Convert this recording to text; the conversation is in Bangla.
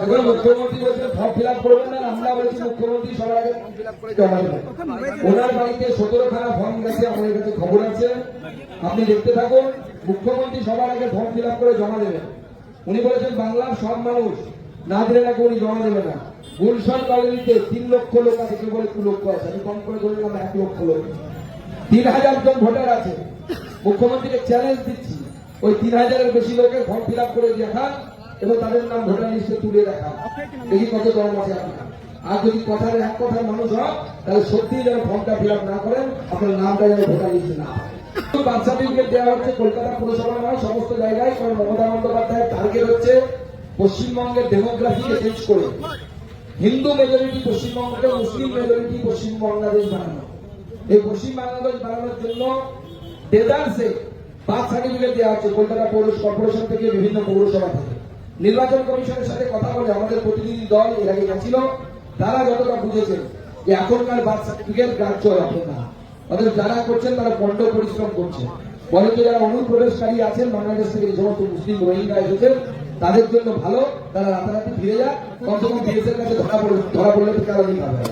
এখন মুখ্যমন্ত্রী বলছেন ফর্ম ফিল আপ করবেন না, আমরা বলছি মুখ্যমন্ত্রী সবার আগে ফর্ম ফিল আপ করে জমা দেবেন। ওনার বাড়িতে 17খানা ফর্ম গেছে, আমাদের কাছে খবর আছে, আপনি দেখতে থাকুন। মুখ্যমন্ত্রী সবার আগে ফর্ম ফিল আপ করে জমা দেবেন। উনি বলেছেন বাংলার সব মানুষ না দিলে নাকি উনি জমা দেবে না। গুলশান কলোনিতে 3 লক্ষ লোক আছে, কেউ বলে 2 লক্ষ আছে, আমি কম করে ধরলাম 1 লক্ষ লোক, 3000 জন ভোটার আছে। মুখ্যমন্ত্রীকে চ্যালেঞ্জ দিচ্ছি, ওই 3000-এর বেশি লোকের ফর্ম ফিল আপ করে দেখান এবং তাদের নাম ভোটার লিস্টে তুলে রাখা, দেখি কত দম আছে আপনার। আর যদি কথার এক কথার মানুষ হয় তাহলে সত্যিই যেন ফর্মটা ফিল আপ না করেন, আপনার নামটা যেন ভোটার লিস্টে না হয়। বার্থ সার্টিফিকেট দেওয়া হচ্ছে কলকাতা পুরসভা নয়, সমস্ত জায়গায়। কারণ মমতা বন্দ্যোপাধ্যায়ের টার্গেট হচ্ছে পশ্চিমবঙ্গের ডেমোগ্রাফিকে চেঞ্জ করে হিন্দু মেজরিটি পশ্চিমবঙ্গকে মুসলিম মেজরিটি পশ্চিম বাংলাদেশ বানানো। এই পশ্চিম বাংলাদেশ বানানোর জন্য ডেজার্টসে বার্থ সার্টিফিকেট দেওয়া হচ্ছে কলকাতা পৌর কর্পোরেশন থেকে, বিভিন্ন পৌরসভা থেকে। নির্বাচন কমিশনের সাথে কথা বলে আমাদের প্রতিনিধি দল এর আগে গেছিল, তারা যতটা বুঝেছেন যে এখনকার বার্থ সার্টিফিকেট গ্রাহ্য হবে না। অথচ যারা করছেন তারা বড্ড পরিশ্রম করছে। বরঞ্চ যারা অনুপ্রবেশকারী আছেন বাংলাদেশ থেকে, যে সমস্ত মুসলিম রোহিঙ্গা এসেছেন, তাদের জন্য ভালো, তারা রাতারাতি ফিরে যাক, কমসে কম বিএসএর কাছে ধরা পড়লে তো কারণই পাবে।